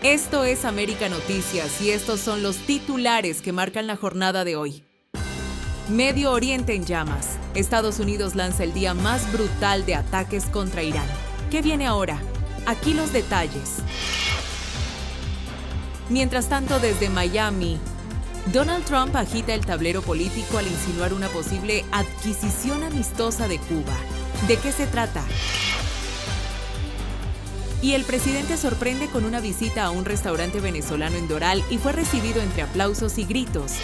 Esto es América Noticias y estos son los titulares que marcan la jornada de hoy. Medio Oriente en llamas. Estados Unidos lanza el día más brutal de ataques contra Irán. ¿Qué viene ahora? Aquí los detalles. Mientras tanto, desde Miami, Donald Trump agita el tablero político al insinuar una posible adquisición amistosa de Cuba. ¿De qué se trata? Y el presidente sorprende con una visita a un restaurante venezolano en Doral y fue recibido entre aplausos y gritos.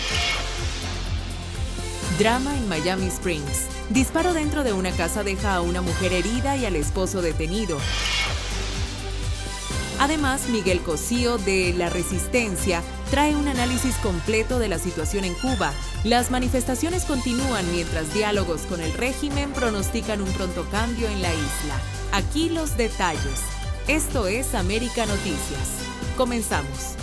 Drama en Miami Springs. Disparo dentro de una casa deja a una mujer herida y al esposo detenido. Además, Miguel Cosío, de La Resistencia, trae un análisis completo de la situación en Cuba. Las manifestaciones continúan mientras diálogos con el régimen pronostican un pronto cambio en la isla. Aquí los detalles. Esto es América Noticias. Comenzamos.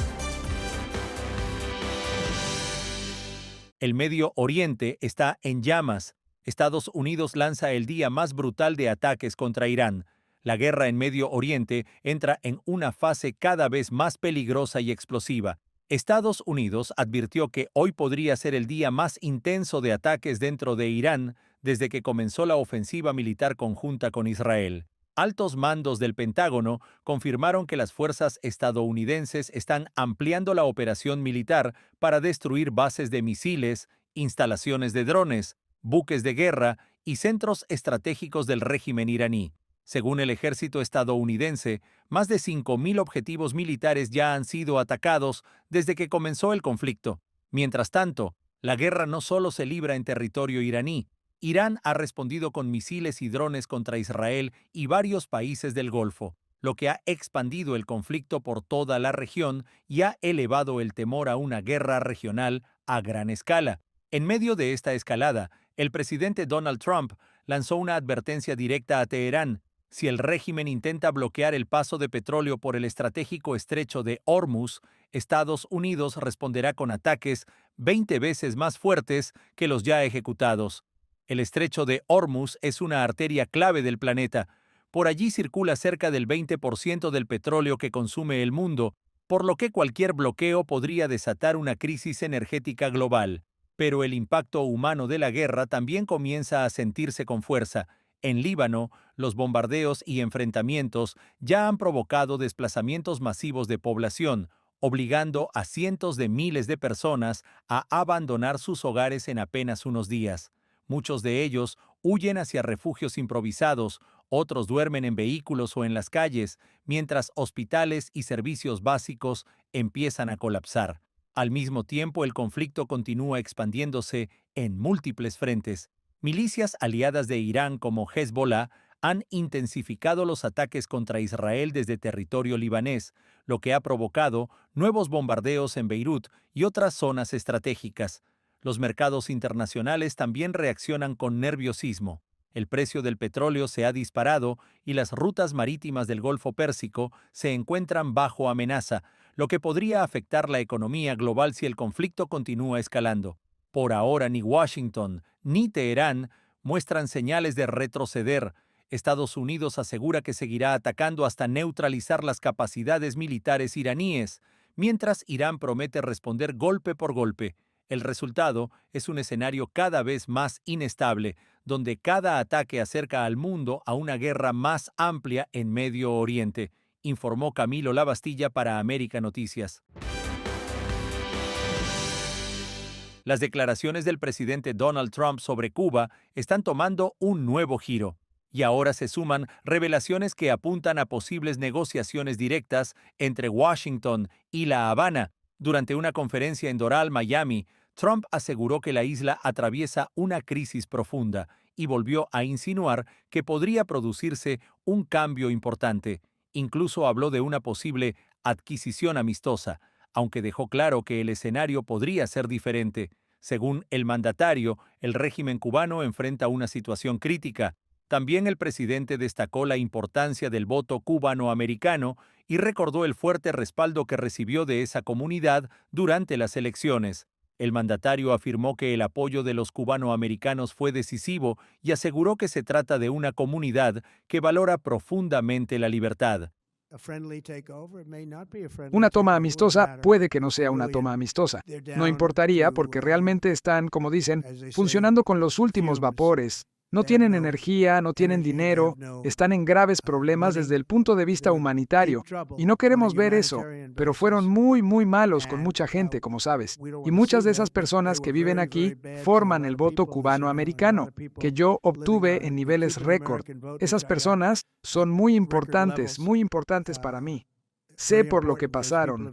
El Medio Oriente está en llamas. Estados Unidos lanza el día más brutal de ataques contra Irán. La guerra en Medio Oriente entra en una fase cada vez más peligrosa y explosiva. Estados Unidos advirtió que hoy podría ser el día más intenso de ataques dentro de Irán desde que comenzó la ofensiva militar conjunta con Israel. Altos mandos del Pentágono confirmaron que las fuerzas estadounidenses están ampliando la operación militar para destruir bases de misiles, instalaciones de drones, buques de guerra y centros estratégicos del régimen iraní. Según el ejército estadounidense, más de 5.000 objetivos militares ya han sido atacados desde que comenzó el conflicto. Mientras tanto, la guerra no solo se libra en territorio iraní. Irán ha respondido con misiles y drones contra Israel y varios países del Golfo, lo que ha expandido el conflicto por toda la región y ha elevado el temor a una guerra regional a gran escala. En medio de esta escalada, el presidente Donald Trump lanzó una advertencia directa a Teherán. Si el régimen intenta bloquear el paso de petróleo por el estratégico estrecho de Hormuz, Estados Unidos responderá con ataques 20 veces más fuertes que los ya ejecutados. El estrecho de Hormuz es una arteria clave del planeta. Por allí circula cerca del 20% del petróleo que consume el mundo, por lo que cualquier bloqueo podría desatar una crisis energética global. Pero el impacto humano de la guerra también comienza a sentirse con fuerza. En Líbano, los bombardeos y enfrentamientos ya han provocado desplazamientos masivos de población, obligando a cientos de miles de personas a abandonar sus hogares en apenas unos días. Muchos de ellos huyen hacia refugios improvisados, otros duermen en vehículos o en las calles, mientras hospitales y servicios básicos empiezan a colapsar. Al mismo tiempo, el conflicto continúa expandiéndose en múltiples frentes. Milicias aliadas de Irán como Hezbollah han intensificado los ataques contra Israel desde territorio libanés, lo que ha provocado nuevos bombardeos en Beirut y otras zonas estratégicas. Los mercados internacionales también reaccionan con nerviosismo. El precio del petróleo se ha disparado y las rutas marítimas del Golfo Pérsico se encuentran bajo amenaza, lo que podría afectar la economía global si el conflicto continúa escalando. Por ahora, ni Washington ni Teherán muestran señales de retroceder. Estados Unidos asegura que seguirá atacando hasta neutralizar las capacidades militares iraníes, mientras Irán promete responder golpe por golpe. El resultado es un escenario cada vez más inestable, donde cada ataque acerca al mundo a una guerra más amplia en Medio Oriente, informó Camilo Lavastilla para América Noticias. Las declaraciones del presidente Donald Trump sobre Cuba están tomando un nuevo giro, y ahora se suman revelaciones que apuntan a posibles negociaciones directas entre Washington y La Habana. Durante una conferencia en Doral, Miami, Trump aseguró que la isla atraviesa una crisis profunda y volvió a insinuar que podría producirse un cambio importante. Incluso habló de una posible adquisición amistosa, aunque dejó claro que el escenario podría ser diferente. Según el mandatario, el régimen cubano enfrenta una situación crítica. También el presidente destacó la importancia del voto cubano-americano y recordó el fuerte respaldo que recibió de esa comunidad durante las elecciones. El mandatario afirmó que el apoyo de los cubanoamericanos fue decisivo y aseguró que se trata de una comunidad que valora profundamente la libertad. Una toma amistosa puede que no sea una toma amistosa. No importaría porque realmente están, como dicen, funcionando con los últimos vapores. No tienen energía, no tienen dinero, están en graves problemas desde el punto de vista humanitario. Y no queremos ver eso, pero fueron muy, muy malos con mucha gente, como sabes. Y muchas de esas personas que viven aquí forman el voto cubano-americano, que yo obtuve en niveles récord. Esas personas son muy importantes para mí. Sé por lo que pasaron.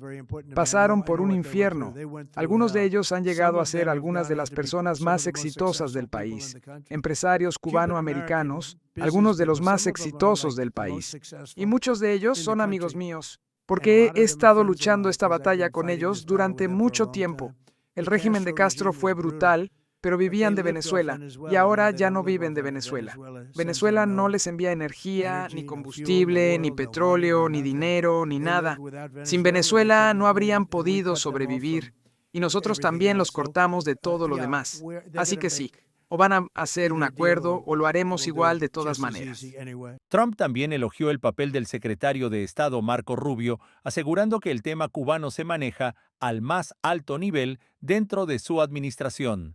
Pasaron por un infierno. Algunos de ellos han llegado a ser algunas de las personas más exitosas del país. Empresarios cubano-americanos, algunos de los más exitosos del país. Y muchos de ellos son amigos míos, porque he estado luchando esta batalla con ellos durante mucho tiempo. El régimen de Castro fue brutal, pero vivían de Venezuela, y ahora ya no viven de Venezuela. Venezuela no les envía energía, ni combustible, ni petróleo, ni dinero, ni nada. Sin Venezuela no habrían podido sobrevivir, y nosotros también los cortamos de todo lo demás. Así que sí, o van a hacer un acuerdo o lo haremos igual de todas maneras. Trump también elogió el papel del secretario de Estado Marco Rubio, asegurando que el tema cubano se maneja al más alto nivel dentro de su administración.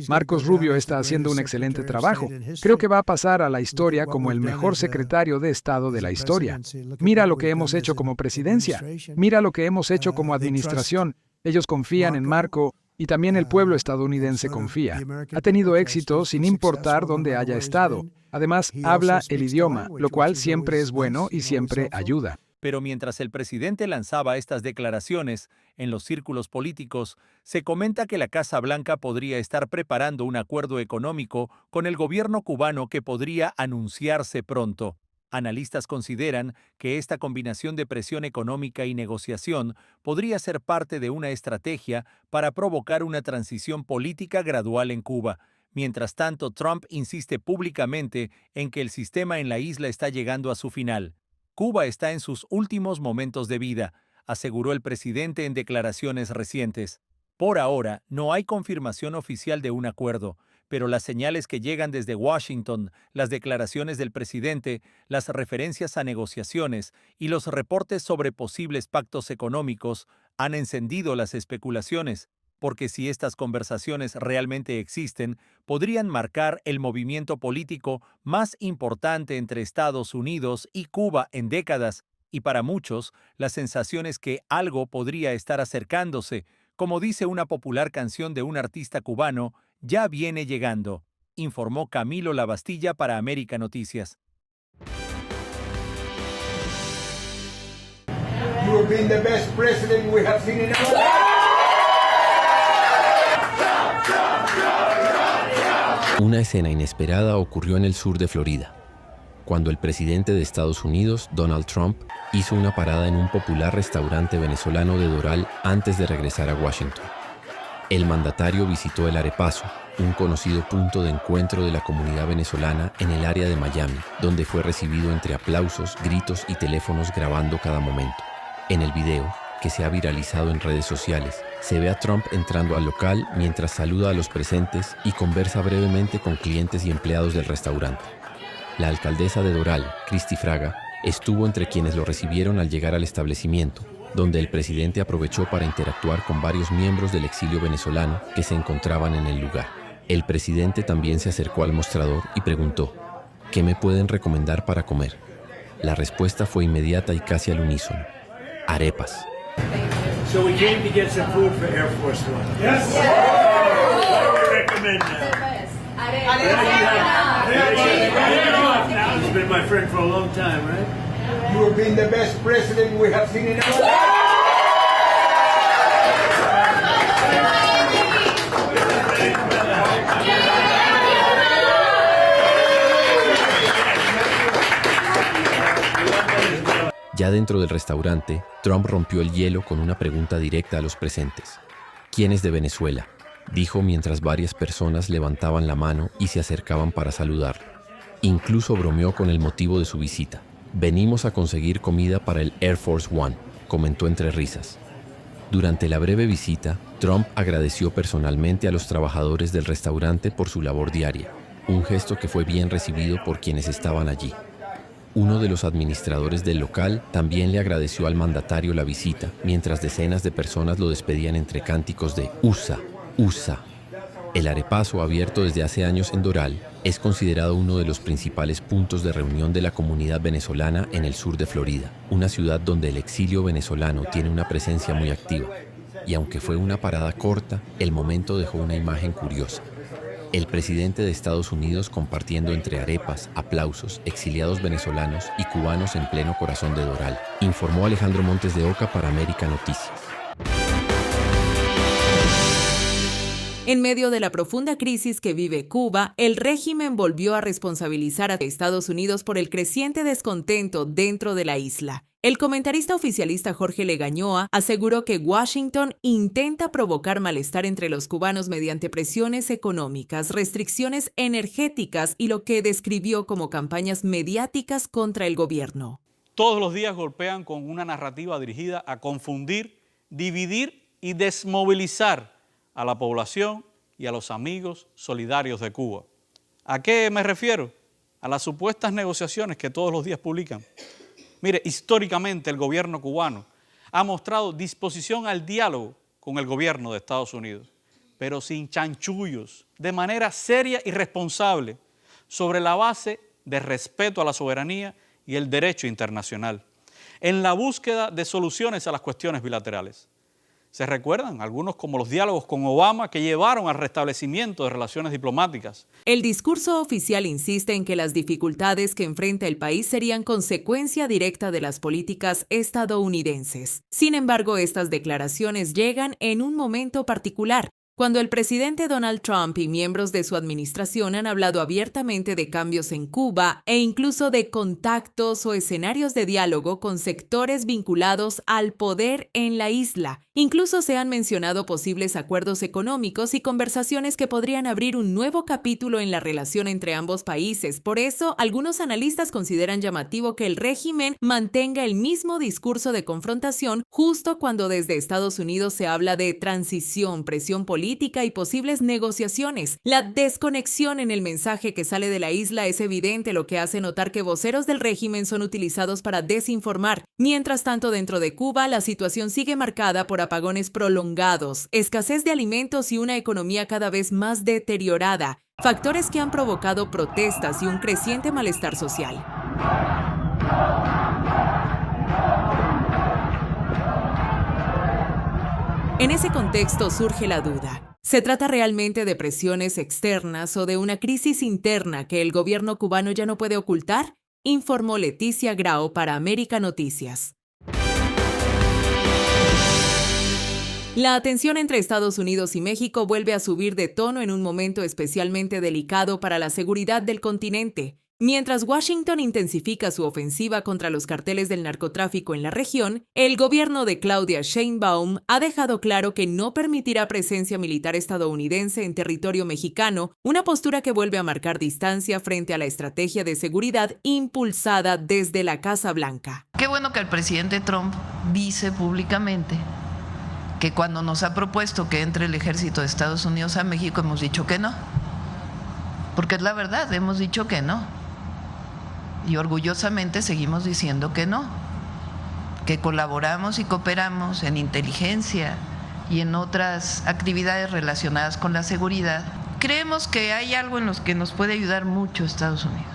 Marcos Rubio está haciendo un excelente trabajo. Creo que va a pasar a la historia como el mejor secretario de Estado de la historia. Mira lo que hemos hecho como presidencia. Mira lo que hemos hecho como administración. Ellos confían en Marco. Y también el pueblo estadounidense confía. Ha tenido éxito sin importar dónde haya estado. Además, habla el idioma, lo cual siempre es bueno y siempre ayuda. Pero mientras el presidente lanzaba estas declaraciones en los círculos políticos, se comenta que la Casa Blanca podría estar preparando un acuerdo económico con el gobierno cubano que podría anunciarse pronto. Analistas consideran que esta combinación de presión económica y negociación podría ser parte de una estrategia para provocar una transición política gradual en Cuba. Mientras tanto, Trump insiste públicamente en que el sistema en la isla está llegando a su final. Cuba está en sus últimos momentos de vida, aseguró el presidente en declaraciones recientes. Por ahora, no hay confirmación oficial de un acuerdo, pero las señales que llegan desde Washington, las declaraciones del presidente, las referencias a negociaciones y los reportes sobre posibles pactos económicos han encendido las especulaciones, porque si estas conversaciones realmente existen, podrían marcar el movimiento político más importante entre Estados Unidos y Cuba en décadas, y para muchos, la sensación es que algo podría estar acercándose, como dice una popular canción de un artista cubano, ya viene llegando, informó Camilo Lavastilla para América Noticias. Una escena inesperada ocurrió en el sur de Florida, cuando el presidente de Estados Unidos, Donald Trump, hizo una parada en un popular restaurante venezolano de Doral antes de regresar a Washington. El mandatario visitó el Arepazo, un conocido punto de encuentro de la comunidad venezolana en el área de Miami, donde fue recibido entre aplausos, gritos y teléfonos grabando cada momento. En el video, que se ha viralizado en redes sociales, se ve a Trump entrando al local mientras saluda a los presentes y conversa brevemente con clientes y empleados del restaurante. La alcaldesa de Doral, Cristi Fraga, estuvo entre quienes lo recibieron al llegar al establecimiento, donde el presidente aprovechó para interactuar con varios miembros del exilio venezolano que se encontraban en el lugar. El presidente también se acercó al mostrador y preguntó, ¿qué me pueden recomendar para comer? La respuesta fue inmediata y casi al unísono, arepas. So we came to get some food for Air Force One. Yes. What do we recommend now? Arepas. He's been my friend for a long time, right? You have been the best president we have seen in our life. Ya dentro del restaurante, Trump rompió el hielo con una pregunta directa a los presentes. ¿Quién es de Venezuela?, dijo mientras varias personas levantaban la mano y se acercaban para saludarlo. Incluso bromeó con el motivo de su visita. Venimos a conseguir comida para el Air Force One, comentó entre risas. Durante la breve visita, Trump agradeció personalmente a los trabajadores del restaurante por su labor diaria, un gesto que fue bien recibido por quienes estaban allí. Uno de los administradores del local también le agradeció al mandatario la visita, mientras decenas de personas lo despedían entre cánticos de USA, USA. El arepazo, abierto desde hace años en Doral, es considerado uno de los principales puntos de reunión de la comunidad venezolana en el sur de Florida, una ciudad donde el exilio venezolano tiene una presencia muy activa. Y aunque fue una parada corta, el momento dejó una imagen curiosa. El presidente de Estados Unidos compartiendo entre arepas, aplausos, exiliados venezolanos y cubanos en pleno corazón de Doral, informó Alejandro Montes de Oca para América Noticias. En medio de la profunda crisis que vive Cuba, el régimen volvió a responsabilizar a Estados Unidos por el creciente descontento dentro de la isla. El comentarista oficialista Jorge Legañoa aseguró que Washington intenta provocar malestar entre los cubanos mediante presiones económicas, restricciones energéticas y lo que describió como campañas mediáticas contra el gobierno. Todos los días golpean con una narrativa dirigida a confundir, dividir y desmovilizar a la población y a los amigos solidarios de Cuba. ¿A qué me refiero? A las supuestas negociaciones que todos los días publican. Mire, históricamente el gobierno cubano ha mostrado disposición al diálogo con el gobierno de Estados Unidos, pero sin chanchullos, de manera seria y responsable, sobre la base de respeto a la soberanía y el derecho internacional, en la búsqueda de soluciones a las cuestiones bilaterales. ¿Se recuerdan? Algunos como los diálogos con Obama que llevaron al restablecimiento de relaciones diplomáticas. El discurso oficial insiste en que las dificultades que enfrenta el país serían consecuencia directa de las políticas estadounidenses. Sin embargo, estas declaraciones llegan en un momento particular, cuando el presidente Donald Trump y miembros de su administración han hablado abiertamente de cambios en Cuba e incluso de contactos o escenarios de diálogo con sectores vinculados al poder en la isla. Incluso se han mencionado posibles acuerdos económicos y conversaciones que podrían abrir un nuevo capítulo en la relación entre ambos países. Por eso, algunos analistas consideran llamativo que el régimen mantenga el mismo discurso de confrontación justo cuando desde Estados Unidos se habla de transición, presión política y posibles negociaciones. La desconexión en el mensaje que sale de la isla es evidente, lo que hace notar que voceros del régimen son utilizados para desinformar. Mientras tanto, dentro de Cuba, la situación sigue marcada por apagones prolongados, escasez de alimentos y una economía cada vez más deteriorada, factores que han provocado protestas y un creciente malestar social. En ese contexto surge la duda. ¿Se trata realmente de presiones externas o de una crisis interna que el gobierno cubano ya no puede ocultar? Informó Leticia Grau para América Noticias. La tensión entre Estados Unidos y México vuelve a subir de tono en un momento especialmente delicado para la seguridad del continente. Mientras Washington intensifica su ofensiva contra los carteles del narcotráfico en la región, el gobierno de Claudia Sheinbaum ha dejado claro que no permitirá presencia militar estadounidense en territorio mexicano, una postura que vuelve a marcar distancia frente a la estrategia de seguridad impulsada desde la Casa Blanca. Qué bueno que el presidente Trump dice públicamente que cuando nos ha propuesto que entre el ejército de Estados Unidos a México hemos dicho que no, porque es la verdad, hemos dicho que no. Y orgullosamente seguimos diciendo que no, que colaboramos y cooperamos en inteligencia y en otras actividades relacionadas con la seguridad. Creemos que hay algo en los que nos puede ayudar mucho Estados Unidos,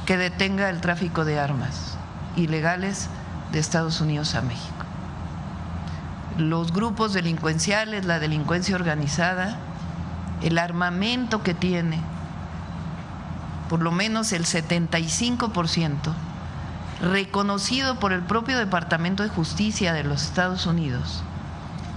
que detenga el tráfico de armas ilegales de Estados Unidos a México. Los grupos delincuenciales, la delincuencia organizada, el armamento que tiene, por lo menos el 75%, reconocido por el propio Departamento de Justicia de los Estados Unidos,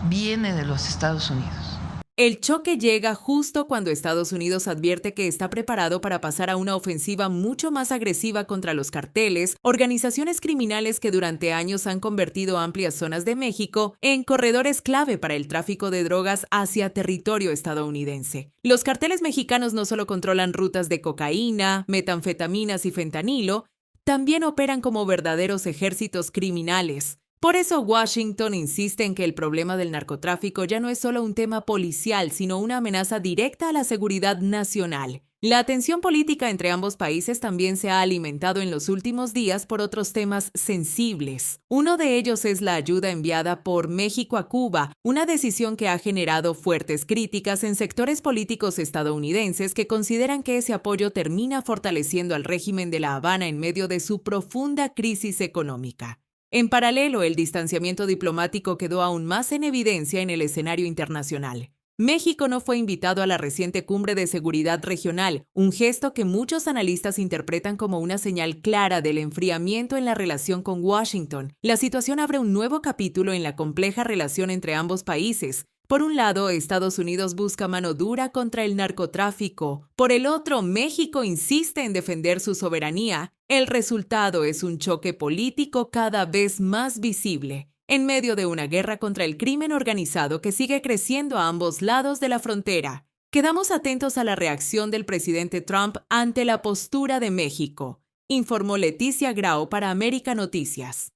viene de los Estados Unidos. El choque llega justo cuando Estados Unidos advierte que está preparado para pasar a una ofensiva mucho más agresiva contra los carteles, organizaciones criminales que durante años han convertido amplias zonas de México en corredores clave para el tráfico de drogas hacia territorio estadounidense. Los carteles mexicanos no solo controlan rutas de cocaína, metanfetaminas y fentanilo, también operan como verdaderos ejércitos criminales. Por eso Washington insiste en que el problema del narcotráfico ya no es solo un tema policial, sino una amenaza directa a la seguridad nacional. La tensión política entre ambos países también se ha alimentado en los últimos días por otros temas sensibles. Uno de ellos es la ayuda enviada por México a Cuba, una decisión que ha generado fuertes críticas en sectores políticos estadounidenses que consideran que ese apoyo termina fortaleciendo al régimen de La Habana en medio de su profunda crisis económica. En paralelo, el distanciamiento diplomático quedó aún más en evidencia en el escenario internacional. México no fue invitado a la reciente cumbre de seguridad regional, un gesto que muchos analistas interpretan como una señal clara del enfriamiento en la relación con Washington. La situación abre un nuevo capítulo en la compleja relación entre ambos países. Por un lado, Estados Unidos busca mano dura contra el narcotráfico. Por el otro, México insiste en defender su soberanía. El resultado es un choque político cada vez más visible, en medio de una guerra contra el crimen organizado que sigue creciendo a ambos lados de la frontera. Quedamos atentos a la reacción del presidente Trump ante la postura de México, informó Leticia Grau para América Noticias.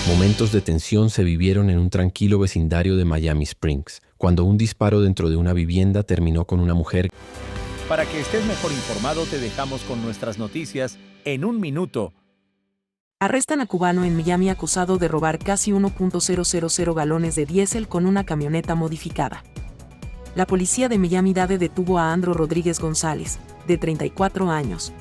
Momentos de tensión se vivieron en un tranquilo vecindario de Miami Springs, cuando un disparo dentro de una vivienda terminó con una mujer. Para que estés mejor informado, te dejamos con nuestras noticias en un minuto. Arrestan a cubano en Miami acusado de robar casi 1.000 galones de diésel con una camioneta modificada. La policía de Miami-Dade detuvo a Andro Rodríguez González, de 34 años,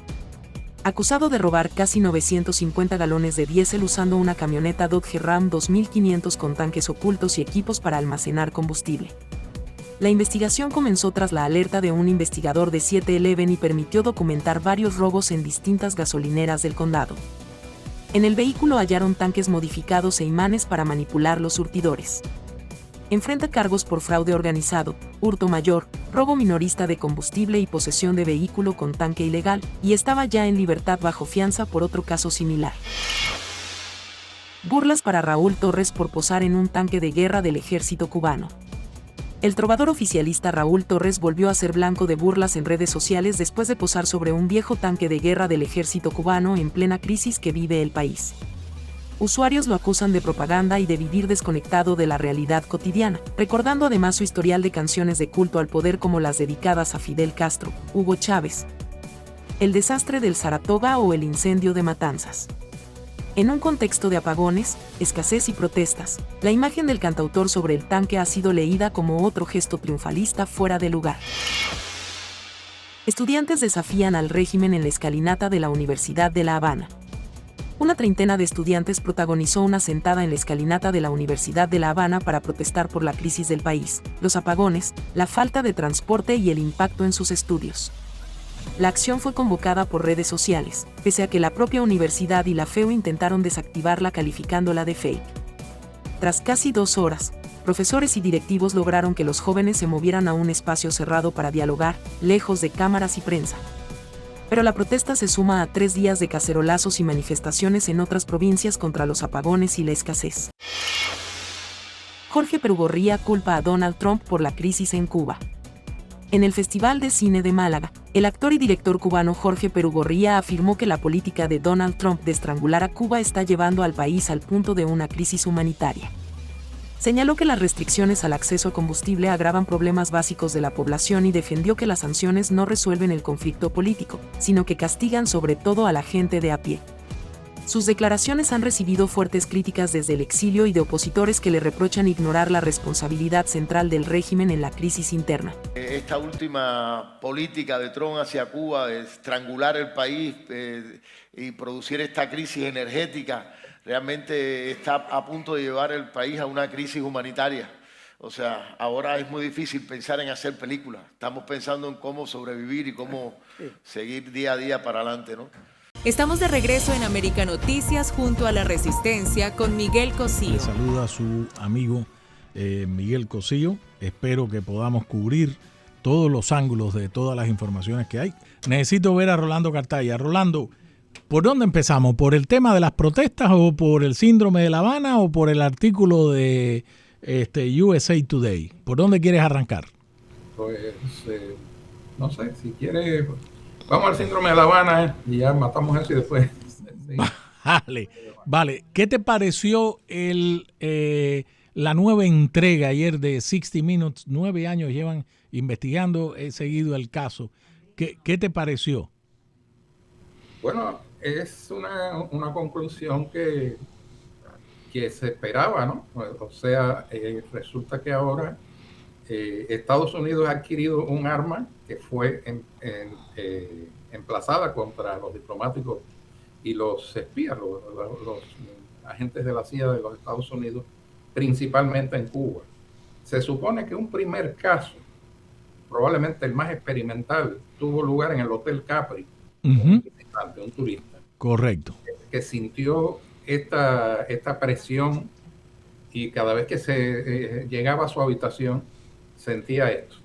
acusado de robar casi 950 galones de diésel usando una camioneta Dodge Ram 2500 con tanques ocultos y equipos para almacenar combustible. La investigación comenzó tras la alerta de un investigador de 7-Eleven y permitió documentar varios robos en distintas gasolineras del condado. En el vehículo hallaron tanques modificados e imanes para manipular los surtidores. Enfrenta cargos por fraude organizado, hurto mayor, robo minorista de combustible y posesión de vehículo con tanque ilegal, y estaba ya en libertad bajo fianza por otro caso similar. Burlas para Raúl Torres por posar en un tanque de guerra del ejército cubano. El trovador oficialista Raúl Torres volvió a ser blanco de burlas en redes sociales después de posar sobre un viejo tanque de guerra del ejército cubano en plena crisis que vive el país. Usuarios lo acusan de propaganda y de vivir desconectado de la realidad cotidiana, recordando además su historial de canciones de culto al poder como las dedicadas a Fidel Castro, Hugo Chávez, el desastre del Saratoga o el incendio de Matanzas. En un contexto de apagones, escasez y protestas, la imagen del cantautor sobre el tanque ha sido leída como otro gesto triunfalista fuera de lugar. Estudiantes desafían al régimen en la escalinata de la Universidad de La Habana. Una treintena de estudiantes protagonizó una sentada en la escalinata de la Universidad de La Habana para protestar por la crisis del país, los apagones, la falta de transporte y el impacto en sus estudios. La acción fue convocada por redes sociales, pese a que la propia universidad y la FEU intentaron desactivarla calificándola de fake. Tras casi 2 horas, profesores y directivos lograron que los jóvenes se movieran a un espacio cerrado para dialogar, lejos de cámaras y prensa. Pero la protesta se suma a 3 días de cacerolazos y manifestaciones en otras provincias contra los apagones y la escasez. Jorge Perugorría culpa a Donald Trump por la crisis en Cuba. En el Festival de Cine de Málaga, el actor y director cubano Jorge Perugorría afirmó que la política de Donald Trump de estrangular a Cuba está llevando al país al punto de una crisis humanitaria. Señaló que las restricciones al acceso a combustible agravan problemas básicos de la población y defendió que las sanciones no resuelven el conflicto político, sino que castigan sobre todo a la gente de a pie. Sus declaraciones han recibido fuertes críticas desde el exilio y de opositores que le reprochan ignorar la responsabilidad central del régimen en la crisis interna. Esta última política de Trump hacia Cuba de estrangular el país y producir esta crisis energética realmente está a punto de llevar el país a una crisis humanitaria. O sea, ahora es muy difícil pensar en hacer películas. Estamos pensando en cómo sobrevivir y cómo seguir día a día para adelante, ¿no? Estamos de regreso en América Noticias junto a La Resistencia con Miguel Cosío. Le saluda a su amigo Miguel Cosío. Espero que podamos cubrir todos los ángulos de todas las informaciones que hay. Necesito ver a Rolando Cartaya. Rolando, ¿por dónde empezamos? ¿Por el tema de las protestas o por el síndrome de La Habana o por el artículo de USA Today? ¿Por dónde quieres arrancar? Pues, no sé, si quieres, vamos al síndrome de La Habana y ya matamos eso y después. Sí. Vale. ¿Qué te pareció la nueva entrega ayer de 60 Minutes? 9 años llevan investigando, he seguido el caso. ¿Qué te pareció? Bueno, es una conclusión que se esperaba, ¿no? O sea, resulta que ahora Estados Unidos ha adquirido un arma que fue emplazada contra los diplomáticos y los espías, los agentes de la CIA de los Estados Unidos, principalmente en Cuba. Se supone que un primer caso, probablemente el más experimental, tuvo lugar en el Hotel Capri, un turista. Correcto. Que sintió esta presión y cada vez que se llegaba a su habitación sentía esto.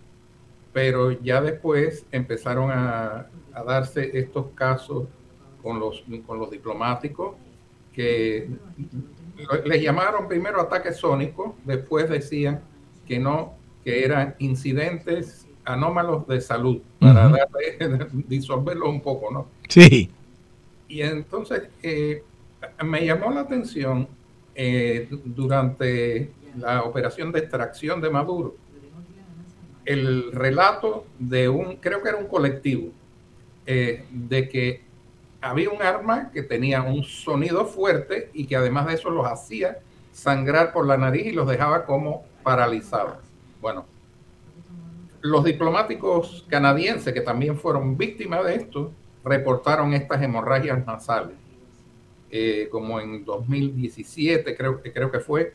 Pero ya después empezaron a darse estos casos con los diplomáticos que les llamaron primero ataques sónicos, después decían que no, que eran incidentes anómalos de salud, para disolverlo un poco, ¿no? Sí. Y entonces me llamó la atención durante la operación de extracción de Maduro, el relato de creo que era un colectivo, de que había un arma que tenía un sonido fuerte y que además de eso los hacía sangrar por la nariz y los dejaba como paralizados. Bueno, los diplomáticos canadienses que también fueron víctimas de esto reportaron estas hemorragias nasales, como en 2017 creo que fue.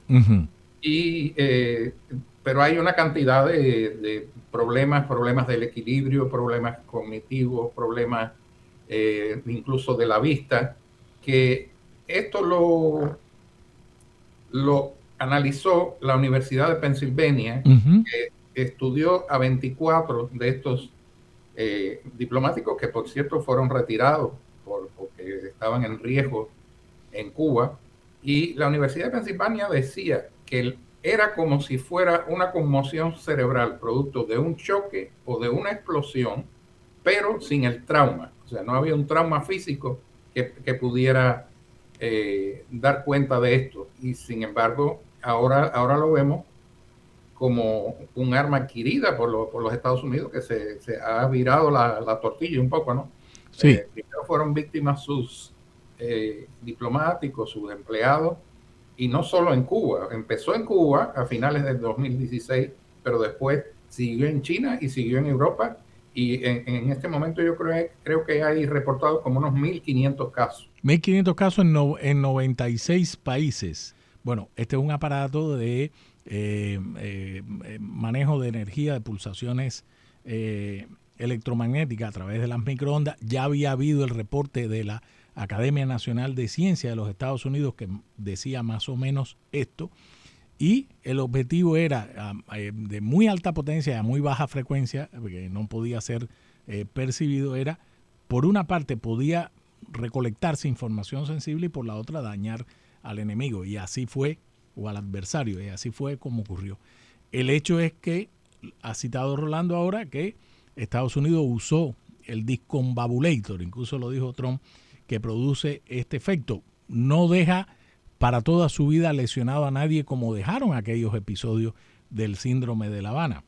Y pero hay una cantidad de problemas del equilibrio, problemas cognitivos, problemas incluso de la vista, que esto lo analizó la Universidad de Pensilvania, que estudió a 24 de estos diplomáticos, que por cierto fueron retirados porque estaban en riesgo en Cuba, y la Universidad de Pensilvania decía que era como si fuera una conmoción cerebral producto de un choque o de una explosión, pero sin el trauma. O sea, no había un trauma físico que pudiera dar cuenta de esto. Y sin embargo, ahora lo vemos como un arma adquirida por los Estados Unidos, que se ha virado la tortilla un poco, ¿no? Sí. Primero fueron víctimas sus diplomáticos, sus empleados, y no solo en Cuba. Empezó en Cuba a finales del 2016, pero después siguió en China y siguió en Europa, y en este momento yo creo que hay reportados como unos 1.500 casos. 1.500 casos en 96 países. Bueno, este es un aparato de manejo de energía, de pulsaciones electromagnéticas a través de las microondas. Ya había habido el reporte de la Academia Nacional de Ciencia de los Estados Unidos que decía más o menos esto, y el objetivo era de muy alta potencia a muy baja frecuencia, que no podía ser percibido. Era, por una parte podía recolectarse información sensible y por la otra dañar al enemigo, y así fue, o al adversario, y así fue como ocurrió. El hecho es que, ha citado Rolando ahora, que Estados Unidos usó el Discombobulator, incluso lo dijo Trump, que produce este efecto. No deja para toda su vida lesionado a nadie, como dejaron aquellos episodios del síndrome de La Habana.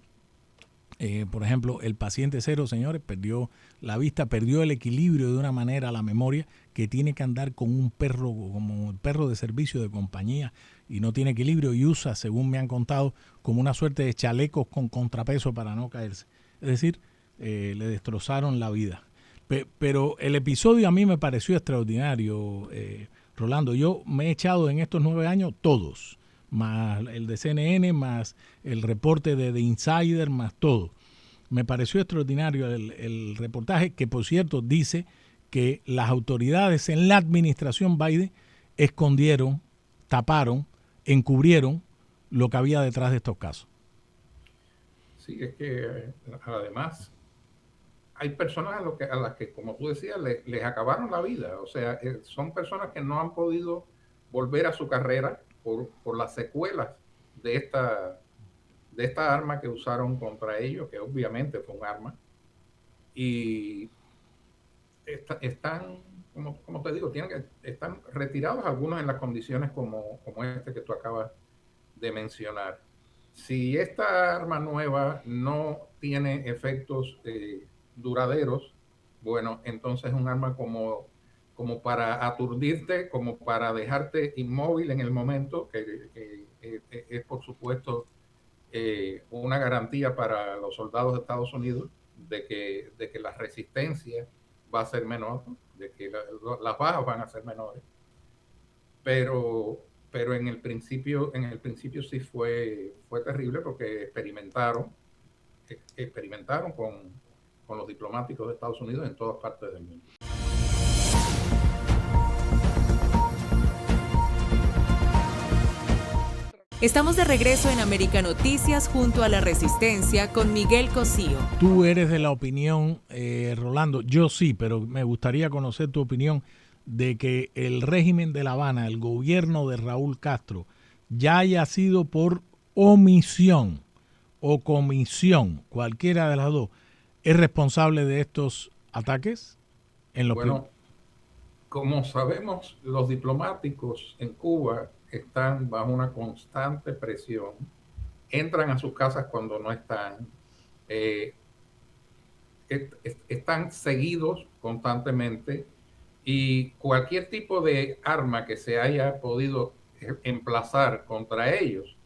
Por ejemplo, el paciente cero, señores, perdió la vista, perdió el equilibrio de una manera, la memoria, que tiene que andar con un perro, como el perro de servicio de compañía, y no tiene equilibrio y usa, según me han contado, como una suerte de chalecos con contrapeso para no caerse. Es decir, le destrozaron la vida. Pero el episodio a mí me pareció extraordinario, Rolando. Yo me he echado en estos 9 años todos, más el de CNN, más el reporte de The Insider, más todo. Me pareció extraordinario el reportaje, que por cierto dice que las autoridades en la administración Biden escondieron, taparon, encubrieron lo que había detrás de estos casos. Sí, es que además hay personas a las que, como tú decías, les acabaron la vida. O sea, son personas que no han podido volver a su carrera por las secuelas de esta arma que usaron contra ellos, que obviamente fue un arma. Y están como te digo, están retirados algunos en las condiciones como este que tú acabas de mencionar. Si esta arma nueva no tiene efectos duraderos, bueno, entonces es un arma como para aturdirte, como para dejarte inmóvil en el momento, que es por supuesto una garantía para los soldados de Estados Unidos de que la resistencia va a ser menor, de que las bajas van a ser menores. Pero en el principio sí fue terrible, porque experimentaron con los diplomáticos de Estados Unidos en todas partes del mundo. Estamos de regreso en América Noticias junto a La Resistencia con Miguel Cosío. Tú eres de la opinión, Rolando, yo sí, pero me gustaría conocer tu opinión de que el régimen de La Habana, el gobierno de Raúl Castro, ya haya sido por omisión o comisión, cualquiera de las dos, ¿es responsable de estos ataques? Bueno, como sabemos, los diplomáticos en Cuba están bajo una constante presión, entran a sus casas cuando no están, están seguidos constantemente, y cualquier tipo de arma que se haya podido emplazar contra ellos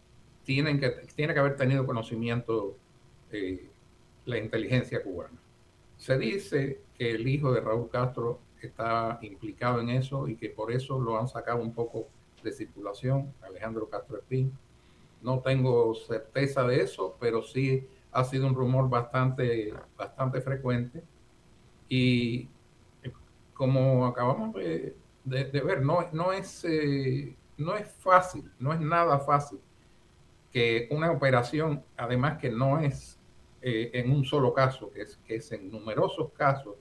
tiene que haber tenido conocimiento la inteligencia cubana. Se dice que el hijo de Raúl Castro está implicado en eso y que por eso lo han sacado un poco de circulación, Alejandro Castro Espín. No tengo certeza de eso, pero sí ha sido un rumor bastante frecuente. Y como acabamos de ver, no es fácil, no es nada fácil que una operación, además que no es en un solo caso, que es en numerosos casos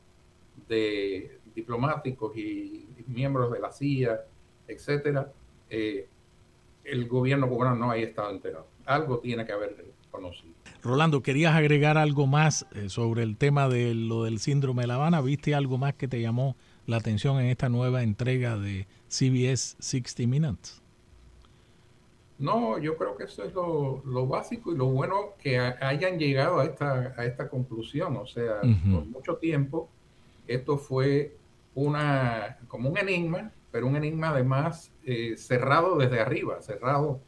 de diplomáticos y miembros de la CIA, etcétera, el gobierno cubano no haya estado enterado. Algo tiene que haber conocido. Rolando, ¿querías agregar algo más sobre el tema de lo del síndrome de La Habana? ¿Viste algo más que te llamó la atención en esta nueva entrega de CBS 60 Minutes? No, yo creo que eso es lo básico y lo bueno, que hayan llegado a esta conclusión. O sea, por mucho tiempo esto fue como un enigma, pero un enigma además cerrado desde arriba, cerrado.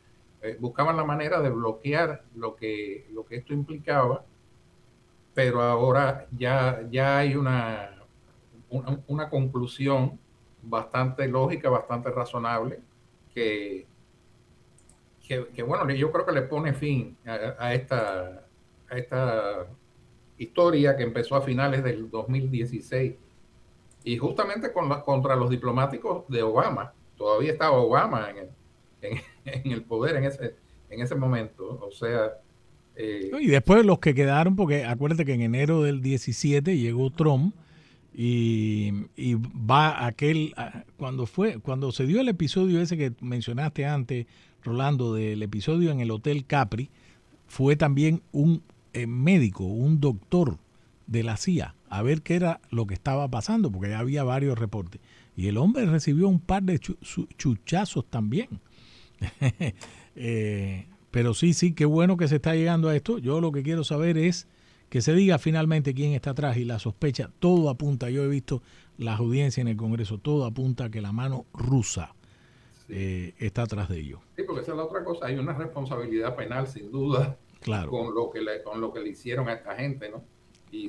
Buscaban la manera de bloquear lo que esto implicaba, pero ahora ya hay una conclusión bastante lógica, bastante razonable, que bueno, yo creo que le pone fin a esta historia que empezó a finales del 2016, y justamente contra los diplomáticos de Obama. Todavía estaba Obama en el poder en ese momento. O sea, y después los que quedaron, porque acuérdate que en enero del 17 llegó Trump y va cuando se dio el episodio ese que mencionaste antes, Rolando, del episodio en el Hotel Capri, fue también un médico, un doctor de la CIA, a ver qué era lo que estaba pasando, porque ya había varios reportes. Y el hombre recibió un par de chuchazos también. Pero sí, qué bueno que se está llegando a esto. Yo lo que quiero saber es que se diga finalmente quién está atrás, y la sospecha, todo apunta, yo he visto las audiencias en el Congreso, todo apunta a que la mano rusa está atrás de ello. Sí, porque esa es la otra cosa, hay una responsabilidad penal sin duda, claro, con lo que le hicieron a esta gente, ¿no? Y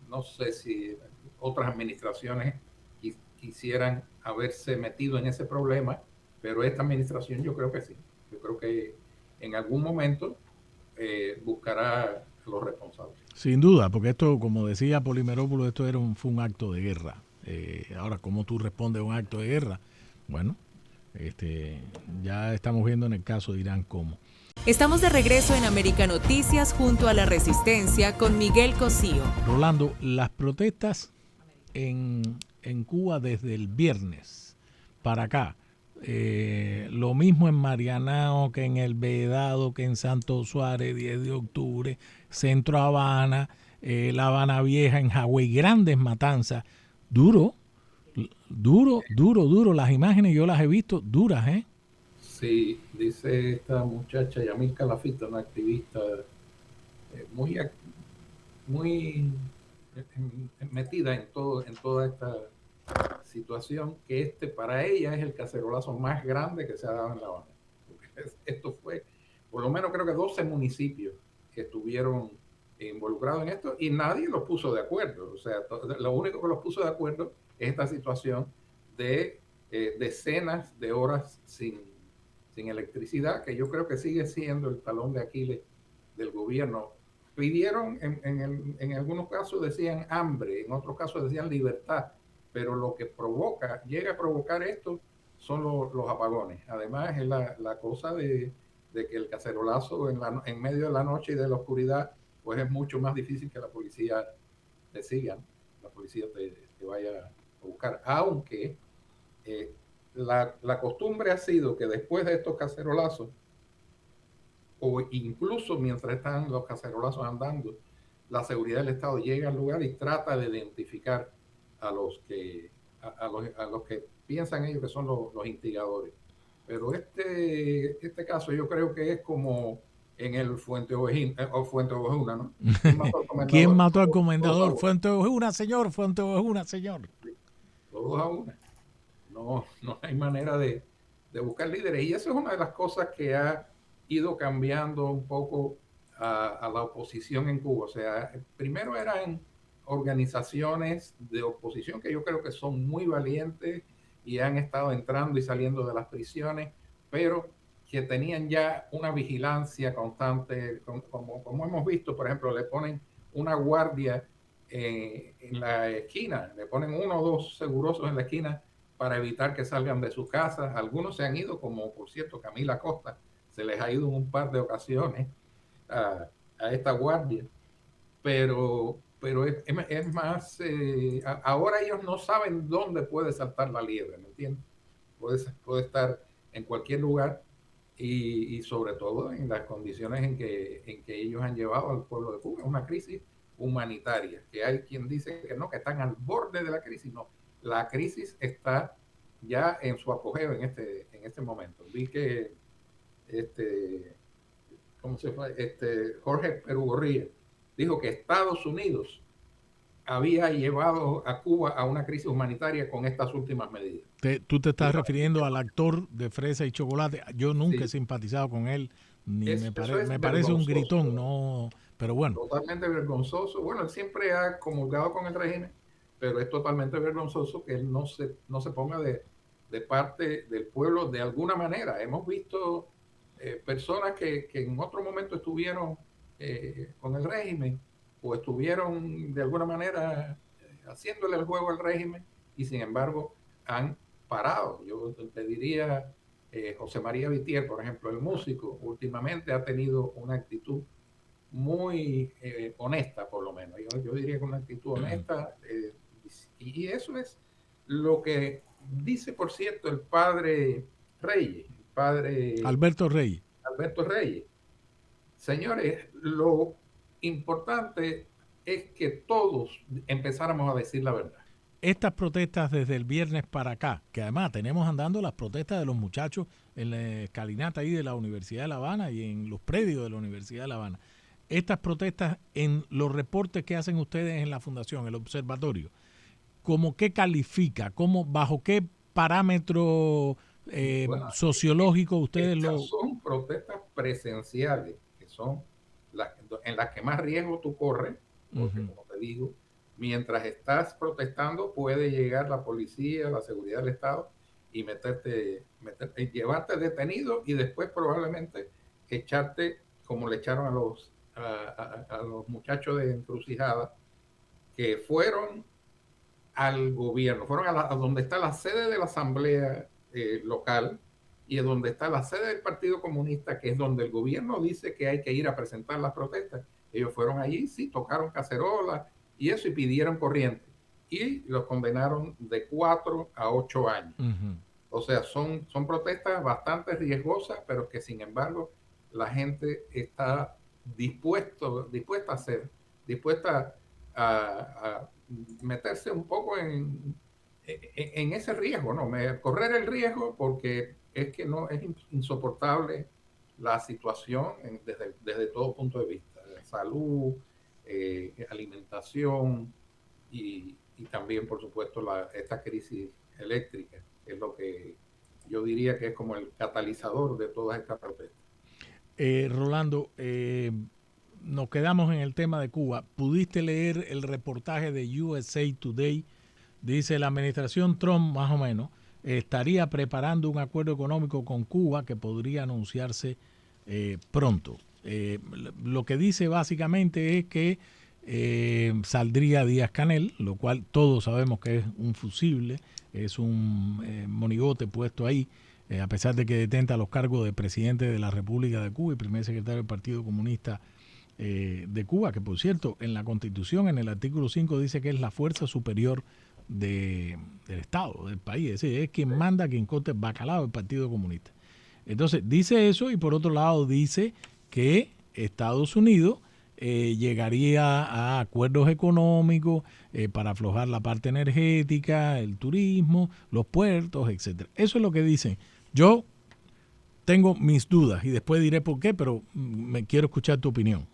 no sé si otras administraciones quisieran haberse metido en ese problema, pero esta administración yo creo que sí. Yo creo que en algún momento buscará a los responsables. Sin duda, porque esto, como decía Polimerópolis, esto fue un acto de guerra. Ahora, ¿cómo tú respondes a un acto de guerra? Bueno, ya estamos viendo en el caso de Irán cómo. Estamos de regreso en América Noticias junto a La Resistencia con Miguel Cosío. Rolando, las protestas en Cuba desde el viernes para acá, lo mismo en Marianao que en El Vedado, que en Santo Suárez, 10 de octubre, Centro Habana, La Habana Vieja, en Hawái, grandes matanzas, duro. Duro. Las imágenes yo las he visto duras, ¿eh? Sí, dice esta muchacha Yamil Calafita, una activista muy metida en toda esta situación, que para ella es el cacerolazo más grande que se ha dado en La Habana. Esto fue, por lo menos creo que 12 municipios que estuvieron involucrados en esto y nadie los puso de acuerdo. O sea, lo único que los puso de acuerdo es esta situación de decenas de horas sin electricidad, que yo creo que sigue siendo el talón de Aquiles del gobierno. Pidieron, en algunos casos decían hambre, en otros casos decían libertad, pero lo que llega a provocar esto son los apagones. Además es la cosa de que el cacerolazo en medio de la noche y de la oscuridad, pues es mucho más difícil que la policía te siga, la policía te vaya a buscar. Aunque la costumbre ha sido que después de estos cacerolazos, o incluso mientras están los cacerolazos andando, la seguridad del Estado llega al lugar y trata de identificar a los que piensan ellos que son los instigadores. Pero este caso yo creo que es como en el Fuente Ovejuna, ¿no? ¿Quién mató al comendador? Fuente Ovejuna, señor. Fuente Ovejuna, señor. Todos a una. No hay manera de buscar líderes. Y eso es una de las cosas que ha ido cambiando un poco a la oposición en Cuba. O sea, primero eran organizaciones de oposición que yo creo que son muy valientes y han estado entrando y saliendo de las prisiones, pero que tenían ya una vigilancia constante, como hemos visto. Por ejemplo, le ponen una guardia en la esquina, le ponen 1 o 2 segurosos en la esquina para evitar que salgan de sus casas. Algunos se han ido, como por cierto Camila Costa, se les ha ido en un par de ocasiones a esta guardia, pero es más, ahora ellos no saben dónde puede saltar la liebre, ¿me entiendes? Puede estar en cualquier lugar y sobre todo en las condiciones en que ellos han llevado al pueblo de Cuba. Es una crisis humanitaria, que hay quien dice que no, que están al borde de la crisis. No, la crisis está ya en su apogeo en este momento. Vi que Jorge Perugorría dijo que Estados Unidos había llevado a Cuba a una crisis humanitaria con estas últimas medidas. Tú te estás refiriendo al actor de Fresa y Chocolate. Yo nunca he simpatizado con él, ni me parece un gritón, no, pero bueno. Totalmente vergonzoso. Bueno, él siempre ha comulgado con el régimen, pero es totalmente vergonzoso que él no se ponga de parte del pueblo de alguna manera. Hemos visto personas que en otro momento estuvieron con el régimen o estuvieron de alguna manera haciéndole el juego al régimen y sin embargo han parado. Yo te diría, José María Vitier, por ejemplo, el músico, últimamente ha tenido una actitud muy honesta, por lo menos. Yo diría que una actitud honesta, y eso es lo que dice, por cierto, el padre Reyes, Alberto Reyes. Señores, lo importante es que todos empezáramos a decir la verdad. Estas protestas desde el viernes para acá, que además tenemos andando las protestas de los muchachos en la escalinata ahí de la Universidad de La Habana y en los predios de la Universidad de La Habana. Estas protestas, en los reportes que hacen ustedes en la Fundación, el observatorio, ¿cómo qué califica? ¿Bajo qué parámetro sociológico ustedes son protestas presenciales, que son en las que más riesgo tú corres, porque como te digo, mientras estás protestando puede llegar la policía, la seguridad del Estado y llevarte detenido y después probablemente echarte, como le echaron a los muchachos de Encrucijada, que fueron al gobierno, fueron a donde está la sede de la asamblea local y donde está la sede del Partido Comunista, que es donde el gobierno dice que hay que ir a presentar las protestas. Ellos fueron allí, sí, tocaron cacerolas y eso, y pidieron corriente. Y los condenaron de 4 a 8 años. O sea, son protestas bastante riesgosas, pero que sin embargo la gente está dispuesta a meterse un poco en en ese riesgo, ¿no? Correr el riesgo porque es que no es insoportable la situación desde todo punto de vista, salud, alimentación y también, por supuesto, esta crisis eléctrica, que es lo que yo diría que es como el catalizador de todas estas protestas. Rolando, nos quedamos en el tema de Cuba. ¿Pudiste leer el reportaje de USA Today? Dice, la administración Trump, más o menos, estaría preparando un acuerdo económico con Cuba que podría anunciarse pronto. Lo que dice básicamente es que saldría Díaz-Canel, lo cual todos sabemos que es un fusible, es un monigote puesto ahí, a pesar de que detenta los cargos de presidente de la República de Cuba y primer secretario del Partido Comunista de Cuba, que por cierto, en la Constitución, en el artículo 5, dice que es la fuerza superior del Estado, del país, es decir, es quien manda, quien corta el bacalao del Partido Comunista. Entonces, dice eso y por otro lado dice que Estados Unidos llegaría a acuerdos económicos para aflojar la parte energética, el turismo, los puertos, etcétera. Eso es lo que dicen. Yo tengo mis dudas y después diré por qué, pero me quiero escuchar tu opinión.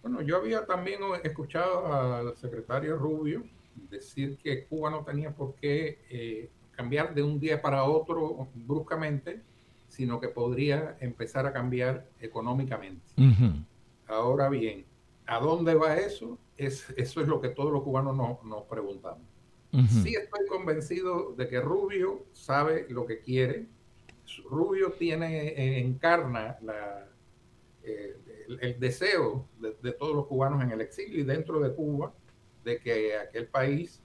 Bueno, yo había también escuchado al secretario Rubio decir que Cuba no tenía por qué cambiar de un día para otro bruscamente, sino que podría empezar a cambiar económicamente. Ahora bien, ¿a dónde va eso? Eso es lo que todos los cubanos nos preguntamos. Sí estoy convencido de que Rubio sabe lo que quiere. Rubio encarna el deseo de todos los cubanos en el exilio y dentro de Cuba de que aquel país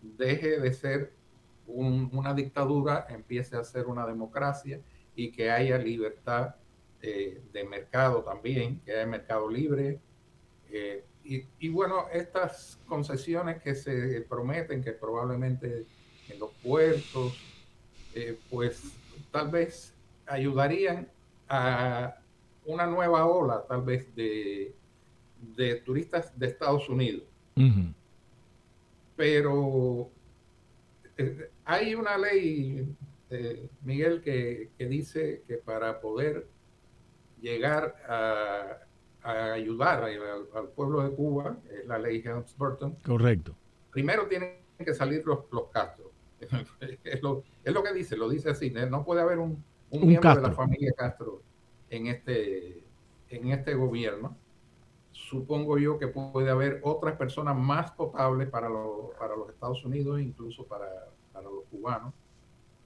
deje de ser una dictadura, empiece a ser una democracia y que haya libertad de mercado también, que haya mercado libre. Y bueno, estas concesiones que se prometen, que probablemente en los puertos, pues tal vez ayudarían a una nueva ola, tal vez, de turistas de Estados Unidos. Pero hay una ley, Miguel, que dice que para poder llegar a ayudar al pueblo de Cuba, es la ley Helms-Burton. Correcto. Primero tienen que salir los Castro. Es lo que dice, lo dice así. No puede haber un miembro Castro de la familia Castro en este gobierno. Supongo yo que puede haber otras personas más potables para los Estados Unidos, incluso para los cubanos,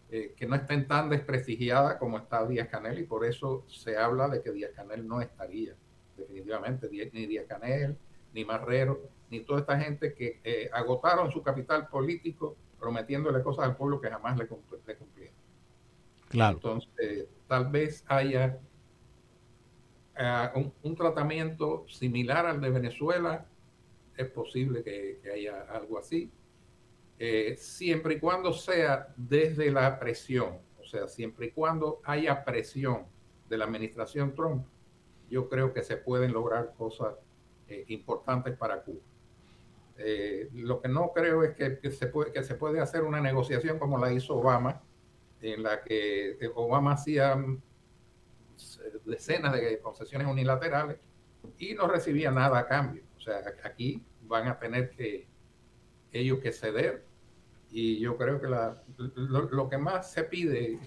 que no estén tan desprestigiadas como está Díaz-Canel, y por eso se habla de que Díaz-Canel no estaría, definitivamente, ni Díaz-Canel, ni Marrero, ni toda esta gente que agotaron su capital político prometiéndole cosas al pueblo que jamás le cumplieron. Claro. Entonces, tal vez haya un tratamiento similar al de Venezuela. Es posible que haya algo así, siempre y cuando sea desde la presión, o sea, siempre y cuando haya presión de la administración Trump, yo creo que se pueden lograr cosas importantes para Cuba. Lo que no creo es que se puede hacer una negociación como la hizo Obama, en la que Obama hacía decenas de concesiones unilaterales y no recibía nada a cambio. O sea, aquí van a tener ellos que ceder, y yo creo que lo que más se pide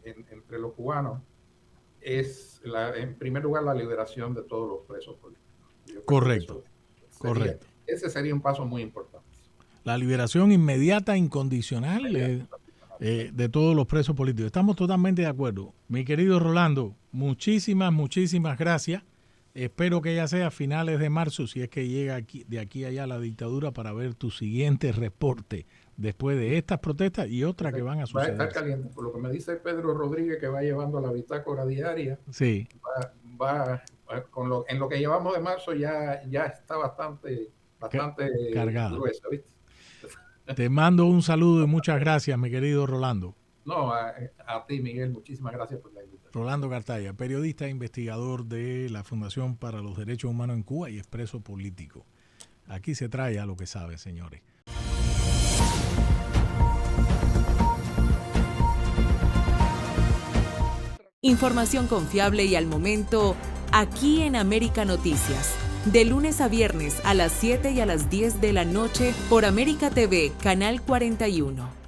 entre los cubanos es, en primer lugar, la liberación de todos los presos políticos. Correcto, correcto. Ese sería un paso muy importante. La liberación inmediata, incondicional de todos los presos políticos. Estamos totalmente de acuerdo. Mi querido Rolando, muchísimas gracias. Espero que ya sea a finales de marzo, si es que llega de aquí a allá la dictadura, para ver tu siguiente reporte después de estas protestas y otras que van a suceder. Va a estar caliente. Por lo que me dice Pedro Rodríguez, que va llevando la bitácora diaria, sí. En lo que llevamos de marzo ya está bastante cargado. Gruesa, ¿viste? Te mando un saludo y muchas gracias, mi querido Rolando. No, a ti, Miguel, muchísimas gracias por la invitación. Rolando Cartaya, periodista e investigador de la Fundación para los Derechos Humanos en Cuba y expreso político. Aquí se trae a lo que sabe, señores. Información confiable y al momento, aquí en América Noticias. De lunes a viernes a las 7 y a las 10 de la noche por América TV, Canal 41.